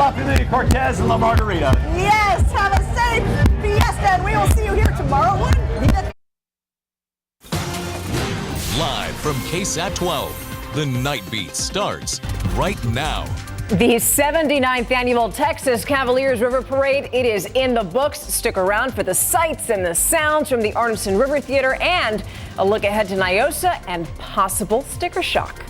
Afternoon, Cortez and La Margarita. Yes, have a safe fiesta, and we will see you here tomorrow morning. Live from KSAT 12, the Nightbeat starts right now. The 79th annual Texas Cavaliers River Parade, it is in the books. Stick around for the sights and the sounds from the Arneson River Theater and a look ahead to NIOSA and possible sticker shock.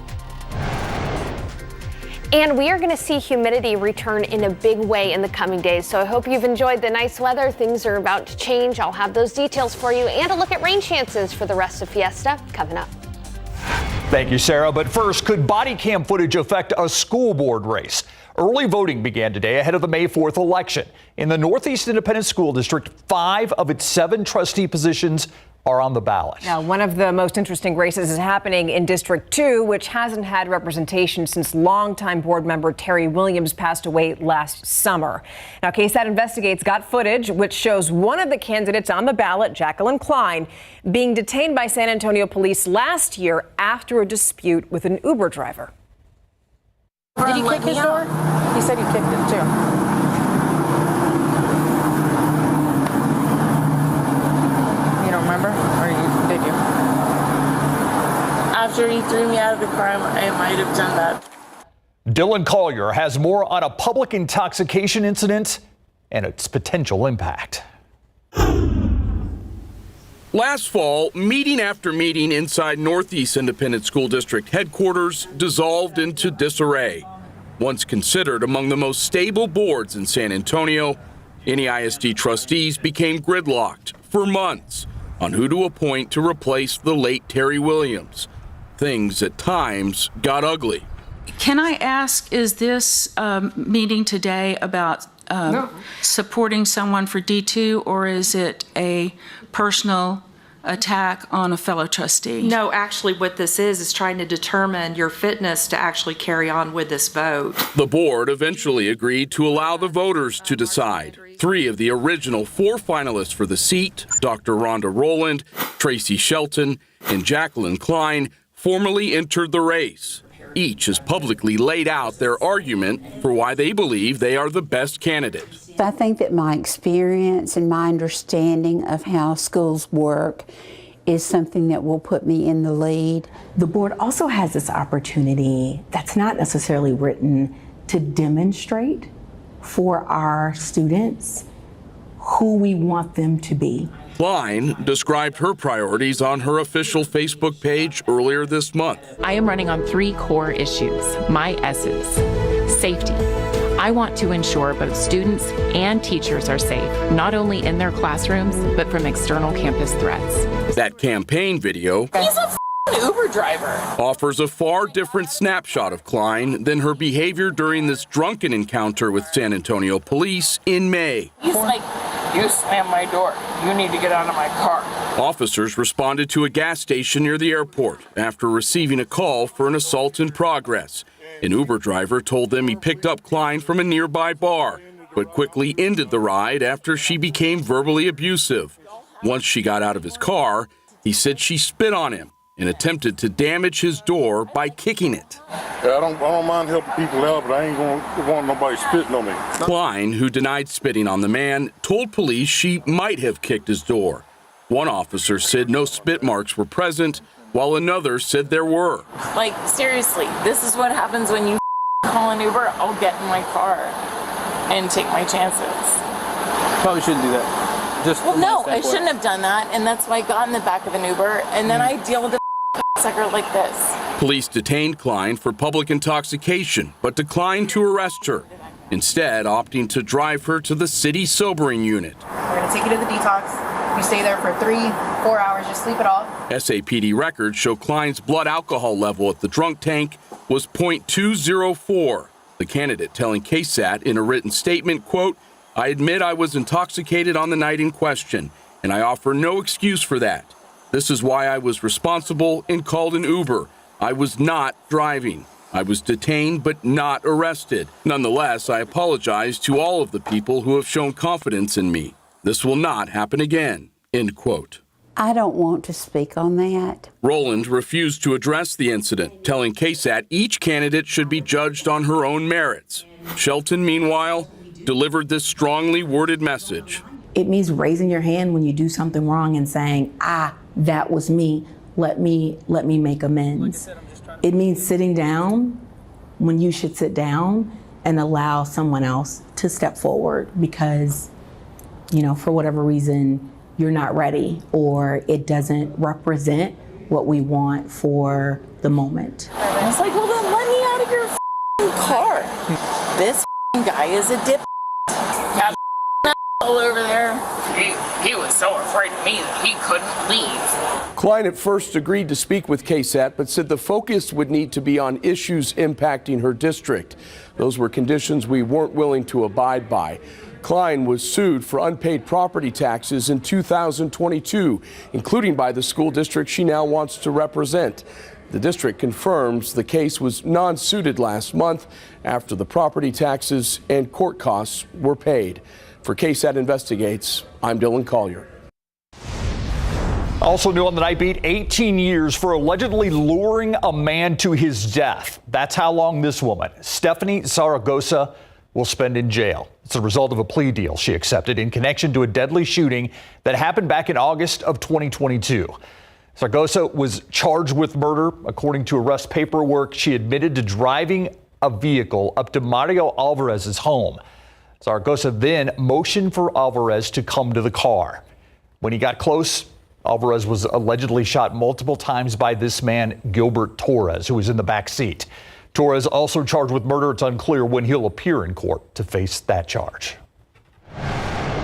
And we are going to see humidity return in a big way in the coming days. So I hope you've enjoyed the nice weather. Things are about to change. I'll have those details for you and a look at rain chances for the rest of Fiesta coming up. Thank you, Sarah. But first, could body cam footage affect a school board race? Early voting began today ahead of the May 4th election. In the Northeast Independent School District, 5 of its 7 trustee positions are on the ballot. Now, one of the most interesting races is happening in District 2, which hasn't had representation since longtime board member Terry Williams passed away last summer. Now, KSAT Investigates got footage which shows one of the candidates on the ballot, Jacqueline Klein, being detained by San Antonio police last year after a dispute with an Uber driver. Did he kick his door? He said he kicked it too. Remember? Or did you? After he threw me out of the car, I might have done that. Dylan Collier has more on a public intoxication incident and its potential impact. Last fall, meeting after meeting inside Northeast Independent School District headquarters dissolved into disarray. Once considered among the most stable boards in San Antonio, NIOSD trustees became gridlocked for months on who to appoint to replace the late Terry Williams. Things at times got ugly. Can I ask, is this meeting today about supporting someone for D2, or is it a personal attack on a fellow trustee? No, actually what this is trying to determine your fitness to actually carry on with this vote. The board eventually agreed to allow the voters to decide. 3 of the original 4 finalists for the seat, Dr. Rhonda Rowland, Tracy Shelton, and Jacqueline Klein, formally entered the race. Each has publicly laid out their argument for why they believe they are the best candidates. I think that my experience and my understanding of how schools work is something that will put me in the lead. The board also has this opportunity that's not necessarily written to demonstrate for our students who we want them to be. Klein described her priorities on her official Facebook page earlier this month. I am running on 3 core issues. My S's. Safety. I want to ensure both students and teachers are safe, not only in their classrooms, but from external campus threats. That campaign video He's a Uber driver. offers a far different snapshot of Klein than her behavior during this drunken encounter with San Antonio police in May. He's like, you slammed my door. You need to get out of my car. Officers responded to a gas station near the airport after receiving a call for an assault in progress. An Uber driver told them he picked up Klein from a nearby bar, but quickly ended the ride after she became verbally abusive. Once she got out of his car, he said she spit on him and attempted to damage his door by kicking it. I don't mind helping people out, but I ain't going to want nobody spitting on me. Klein, who denied spitting on the man, told police she might have kicked his door. One officer said no spit marks were present, while another said there were. Like, seriously, this is what happens when you call an Uber. I'll get in my car and take my chances. Probably shouldn't do that. Well, no, I shouldn't have done that, and that's why I got in the back of an Uber, and then I deal with a sucker like this. Police detained Klein for public intoxication, but declined to arrest her, instead opting to drive her to the city sobering unit. We're going to take you to the detox. You stay there for 3-4 hours, just sleep it off. SAPD records show Klein's blood alcohol level at the drunk tank was .204. The candidate telling KSAT in a written statement, quote, I admit I was intoxicated on the night in question, and I offer no excuse for that. This is why I was responsible and called an Uber. I was not driving. I was detained but not arrested. Nonetheless, I apologize to all of the people who have shown confidence in me. This will not happen again, end quote. I don't want to speak on that. Rowland refused to address the incident, telling KSAT each candidate should be judged on her own merits. Shelton, meanwhile, delivered this strongly worded message. It means raising your hand when you do something wrong and saying, that was me. Let me make amends. It means sitting down when you should sit down and allow someone else to step forward because, for whatever reason, you're not ready or it doesn't represent what we want for the moment. I was like, well, then let me out of your car. This guy is a dip. Got all over there. He was so afraid of me that he couldn't leave. Klein at first agreed to speak with KSAT, but said the focus would need to be on issues impacting her district. Those were conditions we weren't willing to abide by. Klein was sued for unpaid property taxes in 2022, including by the school district she now wants to represent. The district confirms the case was non-suited last month after the property taxes and court costs were paid. For KSAT Investigates, I'm Dylan Collier. Also new on the Nightbeat, 18 years for allegedly luring a man to his death. That's how long this woman, Stephanie Zaragoza, will spend in jail. It's a result of a plea deal she accepted in connection to a deadly shooting that happened back in August of 2022. Zaragoza was charged with murder. According to arrest paperwork, she admitted to driving a vehicle up to Mario Alvarez's home. Zaragoza then motioned for Alvarez to come to the car. When he got close, Alvarez was allegedly shot multiple times by this man, Gilbert Torres, who was in the back seat. Torres also charged with murder. It's unclear when he'll appear in court to face that charge.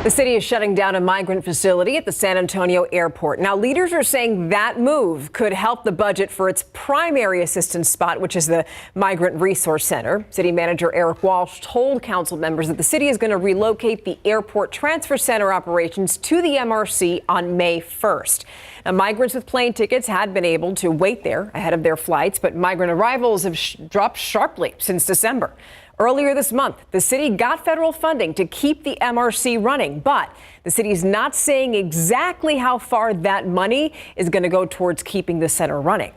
The city is shutting down a migrant facility at the San Antonio airport. Now, leaders are saying that move could help the budget for its primary assistance spot, which is the Migrant Resource Center. City Manager Eric Walsh told council members that the city is going to relocate the airport transfer center operations to the MRC on May 1st. Now, migrants with plane tickets had been able to wait there ahead of their flights, but migrant arrivals have dropped sharply since December. Earlier this month, the city got federal funding to keep the MRC running, but the city's not saying exactly how far that money is going to go towards keeping the center running.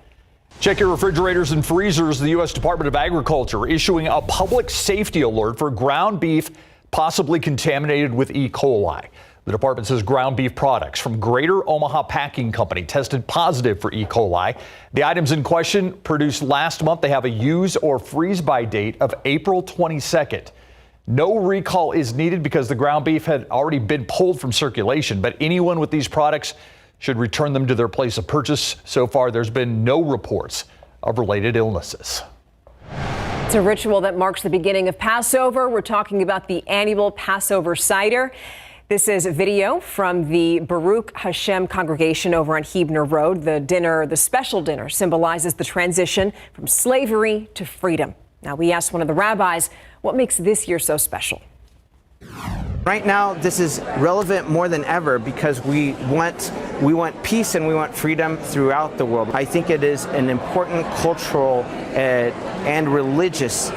Check your refrigerators and freezers. The U.S. Department of Agriculture issuing a public safety alert for ground beef possibly contaminated with E. coli. The department says ground beef products from Greater Omaha Packing Company tested positive for E. coli. The items in question produced last month. They have a use or freeze by date of April 22nd. No recall is needed because the ground beef had already been pulled from circulation, but anyone with these products should return them to their place of purchase. So far, there's been no reports of related illnesses. It's a ritual that marks the beginning of Passover. We're talking about the annual Passover cider. This is a video from the Baruch Hashem congregation over on Huebner Road. The special dinner, symbolizes the transition from slavery to freedom. Now, we asked one of the rabbis what makes this year so special. Right now, this is relevant more than ever because we want peace and we want freedom throughout the world. I think it is an important cultural and religious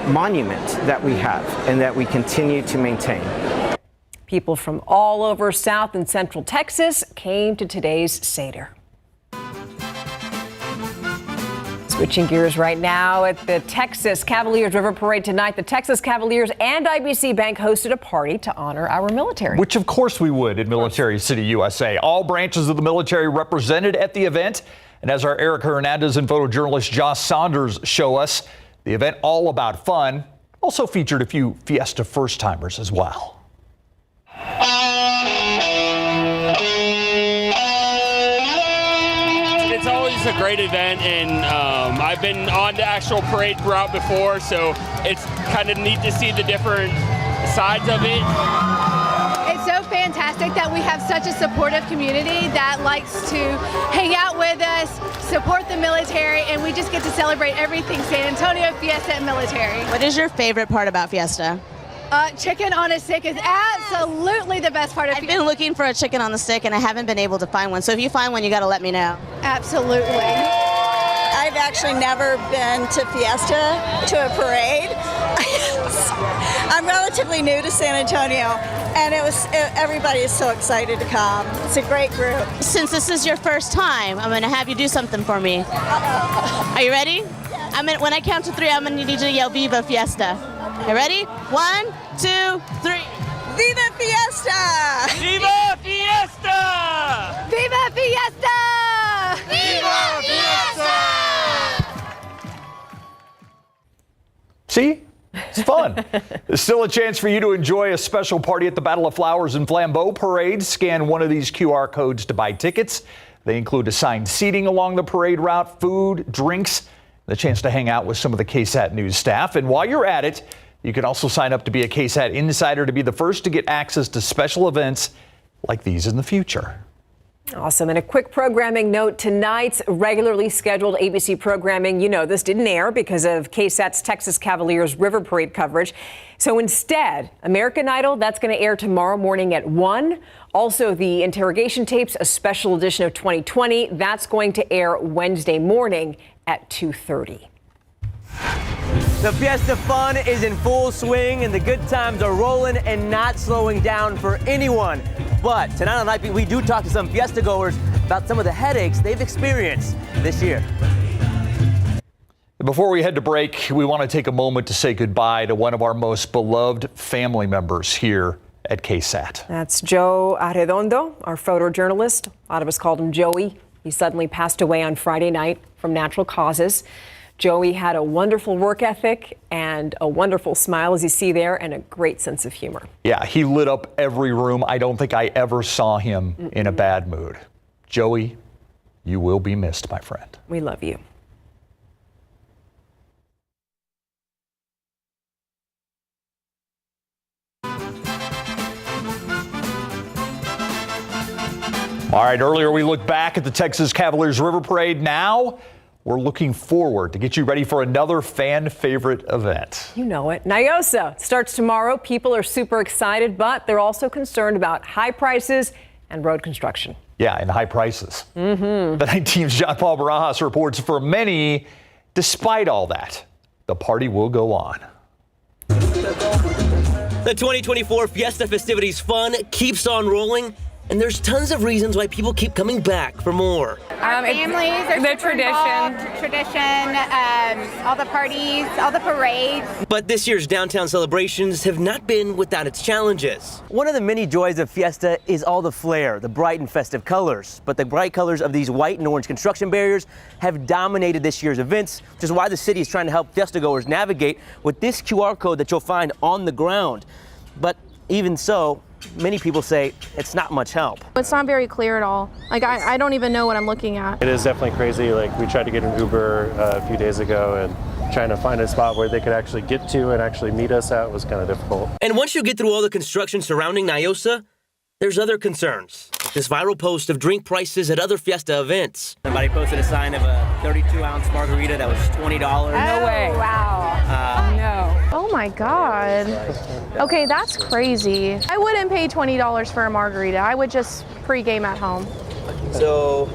monument that we have and that we continue to maintain. People from all over South and Central Texas came to today's Seder. Switching gears right now at the Texas Cavaliers River Parade tonight, the Texas Cavaliers and IBC Bank hosted a party to honor our military. Which, of course, we would in Military City, USA. All branches of the military represented at the event. And as our Eric Hernandez and photojournalist Josh Saunders show us, the event all about fun also featured a few Fiesta first-timers as well. It's always a great event, and I've been on the actual parade route before, so it's kind of neat to see the different sides of it. It's so fantastic that we have such a supportive community that likes to hang out with us, support the military, and we just get to celebrate everything San Antonio, Fiesta, and military. What is your favorite part about Fiesta? Chicken on a stick is absolutely the best part of Fiesta. I've been looking for a chicken on the stick and I haven't been able to find one. So if you find one, you got to let me know. Absolutely. I've actually never been to Fiesta, to a parade. I'm relatively new to San Antonio, and everybody is so excited to come. It's a great group. Since this is your first time, I'm going to have you do something for me. Are you ready? When I count to 3, I'm going to need you to yell Viva Fiesta. You ready? 1, 2, 3. Viva Fiesta! Viva Fiesta! Viva Fiesta! Viva Fiesta! See? It's fun. There's still a chance for you to enjoy a special party at the Battle of Flowers and Flambeau Parade. Scan one of these QR codes to buy tickets. They include assigned seating along the parade route, food, drinks, the chance to hang out with some of the KSAT News staff. And while you're at it, you can also sign up to be a KSAT insider to be the first to get access to special events like these in the future. Awesome. And a quick programming note, tonight's regularly scheduled ABC programming, this didn't air because of KSAT's Texas Cavaliers River Parade coverage. So instead, American Idol, that's going to air tomorrow morning at 1. Also, the interrogation tapes, a special edition of 2020, that's going to air Wednesday morning at 2:30. The Fiesta fun is in full swing and the good times are rolling and not slowing down for anyone. But tonight on Nightbeat, we do talk to some Fiesta goers about some of the headaches they've experienced this year. Before we head to break, we want to take a moment to say goodbye to one of our most beloved family members here at KSAT. That's Joe Arredondo, our photojournalist. A lot of us called him Joey. He suddenly passed away on Friday night from natural causes. Joey had a wonderful work ethic and a wonderful smile, as you see there, and a great sense of humor. Yeah, he lit up every room. I don't think I ever saw him in a bad mood. Joey, you will be missed, my friend. We love you. All right, earlier we looked back at the Texas Cavaliers River Parade. Now we're looking forward to get you ready for another fan favorite event. You know it. NIOSA starts tomorrow. People are super excited, but they're also concerned about high prices and road construction. Yeah, and high prices. The night team's John Paul Barajas reports for many, despite all that, the party will go on. The 2024 Fiesta festivities fun keeps on rolling, and there's tons of reasons why people keep coming back for more. Our families are the tradition, all the parties, all the parades. But this year's downtown celebrations have not been without its challenges. One of the many joys of Fiesta is all the flair, the bright and festive colors. But the bright colors of these white and orange construction barriers have dominated this year's events, which is why the city is trying to help Fiesta goers navigate with this QR code that you'll find on the ground. But even so, many people say it's not much help. It's not very clear at all. Like, I don't even know what I'm looking at. It is definitely crazy. Like, we tried to get an Uber a few days ago, and trying to find a spot where they could actually get to and actually meet us at was kind of difficult. And once you get through all the construction surrounding NIOSA, there's other concerns. This viral post of drink prices at other Fiesta events. Somebody posted a sign of a 32-ounce margarita that was $20. No way. Wow. No. Oh my God. Okay, that's crazy. I wouldn't pay $20 for a margarita. I would just pregame at home. So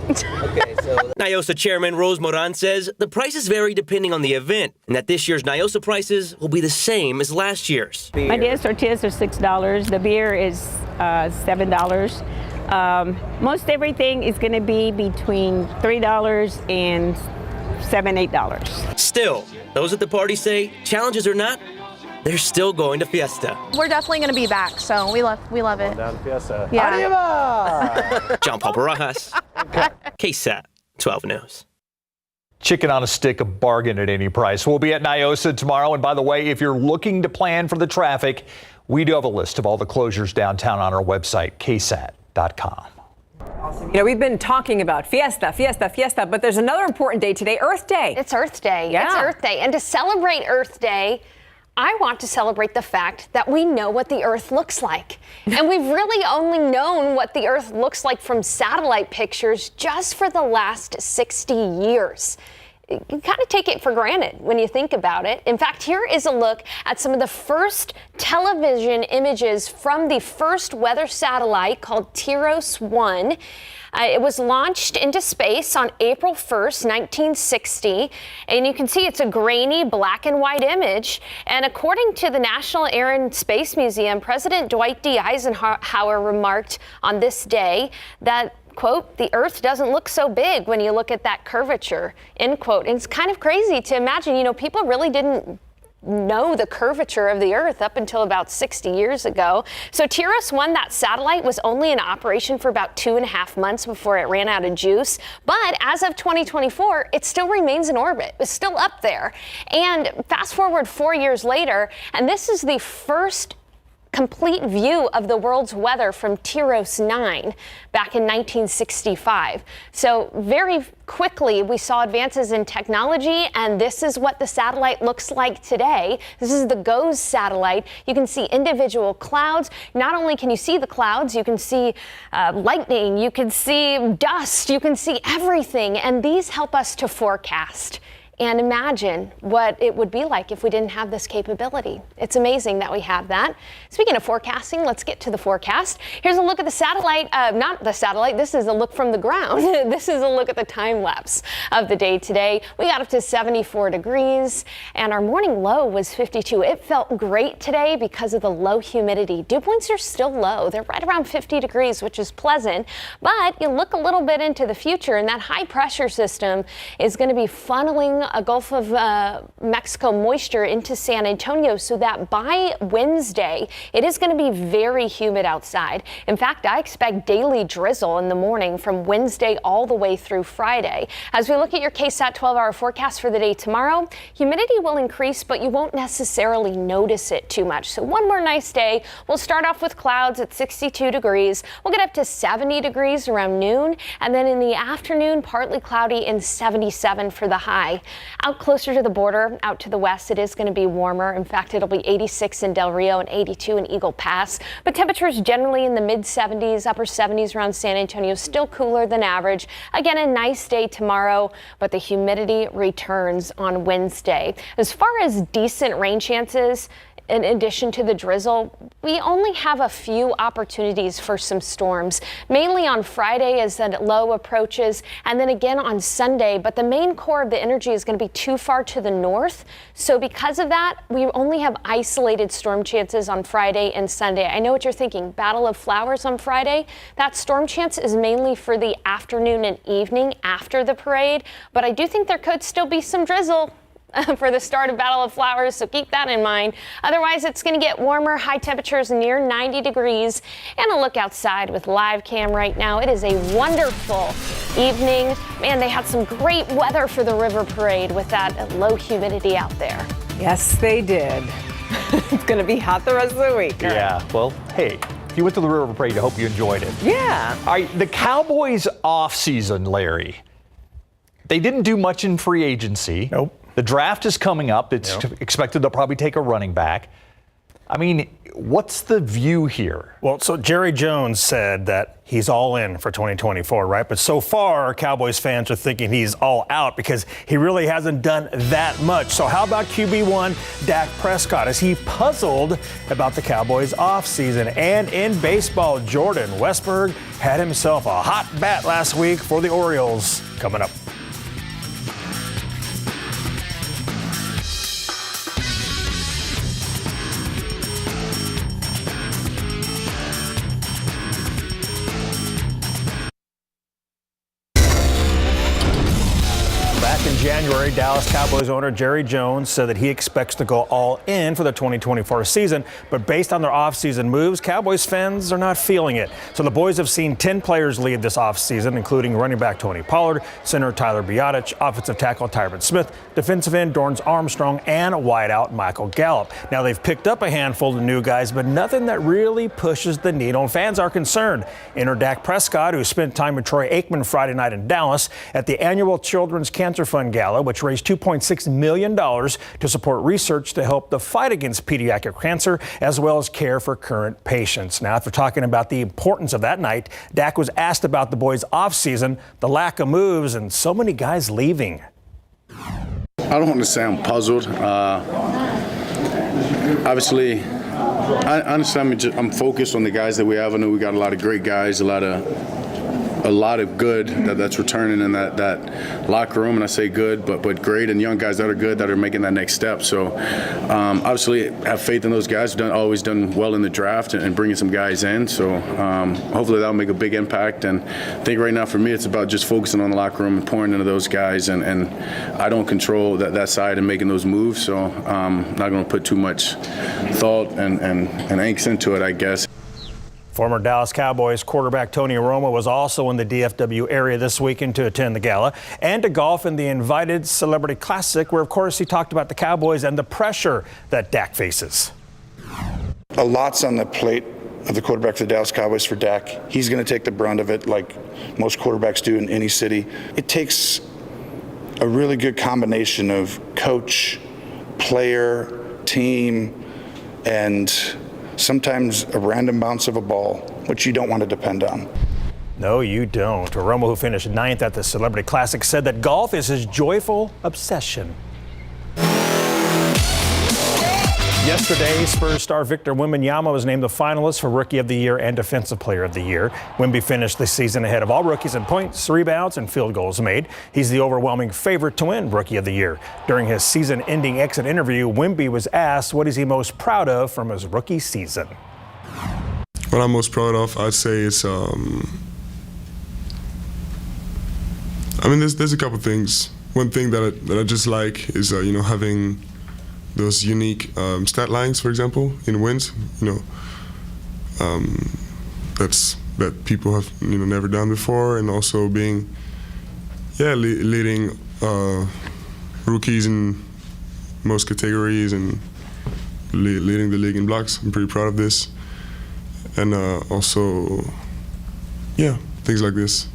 NIOSA Chairman Rose Moran says the prices vary depending on the event, and that this year's NIOSA prices will be the same as last year's. My dad's tortillas are $6. The beer is $7. Most everything is going to be between $3 and $7, $8. Still, those at the party say challenges or not, they're still going to Fiesta. We're definitely going to be back, so we love it. Down to Fiesta. Yeah. John Paul Barajas, KSAT 12 News. Chicken on a stick, a bargain at any price. We'll be at NIOSA tomorrow. And by the way, if you're looking to plan for the traffic, we do have a list of all the closures downtown on our website, KSAT.com. We've been talking about Fiesta, but there's another important day today, Earth Day. It's Earth Day. Yeah. It's Earth Day. And to celebrate Earth Day, I want to celebrate the fact that we know what the Earth looks like. And we've really only known what the Earth looks like from satellite pictures just for the last 60 years. you kind of take it for granted when you think about it. In fact, here is a look at some of the first television images from the first weather satellite called TIROS-1. It was launched into space on April 1st, 1960, and you can see it's a grainy black and white image. And according to the National Air and Space Museum, President Dwight D. Eisenhower remarked on this day that, quote, the Earth doesn't look so big when you look at that curvature, end quote. And it's kind of crazy to imagine, you know, people really didn't know the curvature of the Earth up until about 60 years ago. So TIROS-1, that satellite, was only in operation for about 2.5 months before it ran out of juice. But as of 2024, it still remains in orbit. It's still up there. And fast forward 4 years later, and this is the first complete view of the world's weather from TIROS-9 back in 1965. So very quickly we saw advances in technology, and this is what the satellite looks like today. This is the GOES satellite. You can see individual clouds. Not only can you see the clouds, you can see lightning, you can see dust, you can see everything, and these help us to forecast and imagine what it would be like if we didn't have this capability. It's amazing that we have that. Speaking of forecasting, let's get to the forecast. Here's a look at the satellite, not the satellite, this is a look from the ground. This is a look at the time lapse of the day today. We got up to 74 degrees and our morning low was 52. It felt great today because of the low humidity. Dew points are still low. They're right around 50 degrees, which is pleasant, but you look a little bit into the future and that high pressure system is going to be funneling a Gulf of Mexico moisture into San Antonio, so that by Wednesday, it is going to be very humid outside. In fact, I expect daily drizzle in the morning from Wednesday all the way through Friday. As we look at your KSAT 12-hour forecast for the day tomorrow, humidity will increase, but you won't necessarily notice it too much. So one more nice day. We'll start off with clouds at 62 degrees. We'll get up to 70 degrees around noon, and then in the afternoon, partly cloudy and 77 for the high. Out closer to the border, out to the west, it is going to be warmer. In fact, it'll be 86 in Del Rio and 82 in Eagle Pass. But temperatures generally in the mid-70s, upper 70s around San Antonio, still cooler than average. Again, a nice day tomorrow, but the humidity returns on Wednesday. As far as decent rain chances, in addition to the drizzle, we only have a few opportunities for some storms, mainly on Friday as that low approaches, and then again on Sunday. But the main core of the energy is going to be too far to the north. So because of that, we only have isolated storm chances on Friday and Sunday. I know what you're thinking, Battle of Flowers on Friday. That storm chance is mainly for the afternoon and evening after the parade, but I do think there could still be some drizzle for the start of Battle of Flowers, so keep that in mind. Otherwise, it's going to get warmer, high temperatures near 90 degrees. And a look outside with live cam right now. It is a wonderful evening. Man, they had some great weather for the river parade with that low humidity out there. Yes, they did. It's going to be hot the rest of the week. Yeah, well, hey, if you went to the river parade, I hope you enjoyed it. Yeah. All right, the Cowboys off season, Larry, they didn't do much in free agency. Nope. The draft is coming up. It's expected they'll probably take a running back. I mean, what's the view here? Well, so Jerry Jones said that he's all in for 2024, right? But so far, Cowboys fans are thinking he's all out because he really hasn't done that much. So how about QB1 Dak Prescott? Is he puzzled about the Cowboys offseason? And in baseball, Jordan Westburg had himself a hot bat last week for the Orioles. Coming up. In January, Dallas Cowboys owner Jerry Jones said that he expects to go all in for the 2024 season, but based on their offseason moves, Cowboys fans are not feeling it. So the boys have seen 10 players leave this offseason, including running back Tony Pollard, center Tyler Biadasz, offensive tackle Tyron Smith, defensive end Dorrance Armstrong, and wideout Michael Gallup. Now they've picked up a handful of new guys, but nothing that really pushes the needle. And fans are concerned. Enter Dak Prescott, who spent time with Troy Aikman Friday night in Dallas at the annual Children's Cancer Fund Gala, which raised $2.6 million to support research to help the fight against pediatric cancer, as well as care for current patients. Now, after talking about the importance of that night, Dak was asked about the boys' offseason, the lack of moves, and so many guys leaving. I don't want to say I'm puzzled. Obviously, I'm focused on the guys that we have. I know we got a lot of great guys, a lot of good that's returning in that locker room. And I say good, but great, and young guys that are good, that are making that next step. So obviously have faith in those guys. Always done well in the draft and bringing some guys in. So hopefully that'll make a big impact. And I think right now for me, it's about just focusing on the locker room and pouring into those guys. And I don't control that side and making those moves. So I'm not going to put too much thought and angst into it, I guess. Former Dallas Cowboys quarterback Tony Romo was also in the DFW area this weekend to attend the gala and to golf in the Invited Celebrity Classic, where, of course, he talked about the Cowboys and the pressure that Dak faces. A lot's on the plate of the quarterback for the Dallas Cowboys for Dak. He's going to take the brunt of it like most quarterbacks do in any city. It takes a really good combination of coach, player, team, and sometimes a random bounce of a ball, which you don't want to depend on. No, you don't. Romo, who finished 9th at the Celebrity Classic, said that golf is his joyful obsession. Yesterday, Spurs star Victor Wembanyama was named the finalist for Rookie of the Year and Defensive Player of the Year. Wemby finished the season ahead of all rookies in points, rebounds, and field goals made. He's the overwhelming favorite to win Rookie of the Year. During his season-ending exit interview, Wemby was asked what is he most proud of from his rookie season. What I'm most proud of, I'd say, is there's a couple things. One thing that I just like is having those unique stat lines, for example, in wins, that people have never done before, and also being leading rookies in most categories and leading the league in blocks. I'm pretty proud of this, and also things like this.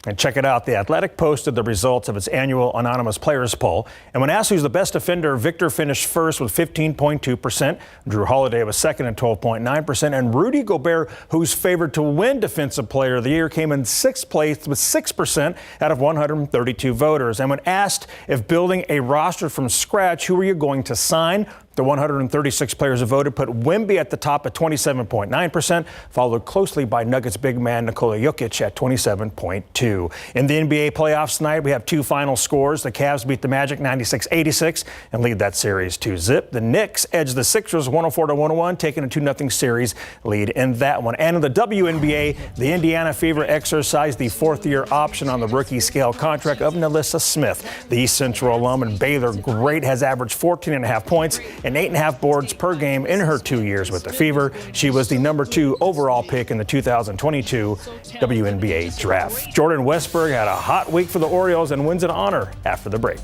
And check it out. The Athletic posted the results of its annual Anonymous Players Poll. And when asked who's the best defender, Victor finished first with 15.2%. Drew Holiday was second at 12.9%. And Rudy Gobert, who's favored to win Defensive Player of the Year, came in 6th place with 6% out of 132 voters. And when asked if building a roster from scratch, who are you going to sign? The 136 players who voted put Wemby at the top at 27.9%, followed closely by Nuggets big man Nikola Jokic at 27.2%. In the NBA playoffs tonight, we have two final scores. The Cavs beat the Magic 96-86 and lead that series 2-0. The Knicks edged the Sixers 104-101, taking a 2-0 series lead in that one. And in the WNBA, the Indiana Fever exercised the 4th-year option on the rookie scale contract of Nalissa Smith. The East Central alum and Baylor great has averaged 14.5 points and 8.5 boards per game in her 2 years with the Fever. She was the number 2 overall pick in the 2022 WNBA draft. Jordan Westberg had a hot week for the Orioles and wins an honor after the break.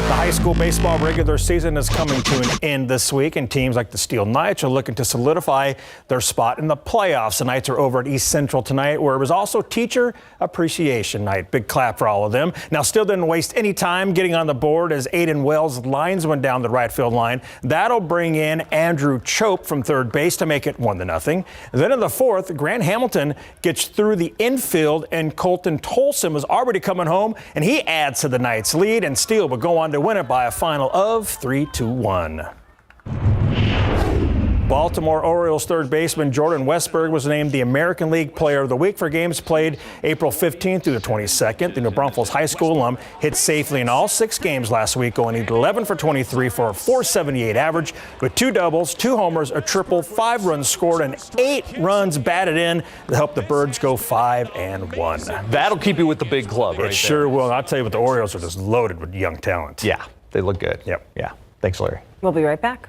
The high school baseball regular season is coming to an end this week, and teams like the Steel Knights are looking to solidify their spot in the playoffs. The Knights are over at East Central tonight, where it was also Teacher Appreciation Night. Big clap for all of them. Now, still didn't waste any time getting on the board as Aiden Wells' lines went down the right field line. That'll bring in Andrew Chope from third base to make it 1-0. Then in the 4th, Grant Hamilton gets through the infield, and Colton Tolson was already coming home, and he adds to the Knights' lead, and Steel would go on to win it by a final of 3-1. Baltimore Orioles third baseman Jordan Westberg was named the American League Player of the Week for games played April 15th through the 22nd. The New Braunfels High School alum hit safely in all 6 games last week, going 11 for 23 for a .478 average with 2 doubles, 2 homers, a triple, 5 runs scored, and 8 runs batted in to help the Birds go 5-1. That'll keep you with the big club, right? It sure will. I'll tell you what, the Orioles are just loaded with young talent. Yeah, they look good. Yep. Yeah. Thanks, Larry. We'll be right back.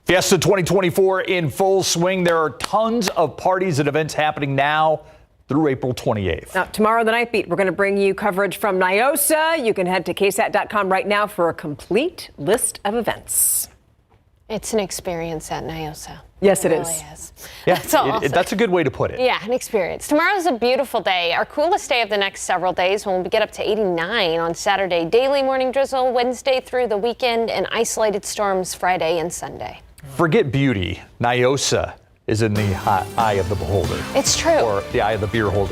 Fiesta 2024 in full swing. There are tons of parties and events happening now through April 28th. Now, tomorrow, the Nightbeat, we're going to bring you coverage from NIOSA. You can head to KSAT.com right now for a complete list of events. It's an experience at NIOSA. Yes, it really is. Yeah, that's a good way to put it. Yeah, an experience. Tomorrow's a beautiful day. Our coolest day of the next several days when we get up to 89 on Saturday. Daily morning drizzle Wednesday through the weekend, and isolated storms Friday and Sunday. Forget beauty. NIOSA is in the eye of the beholder. It's true. Or the eye of the beer holder.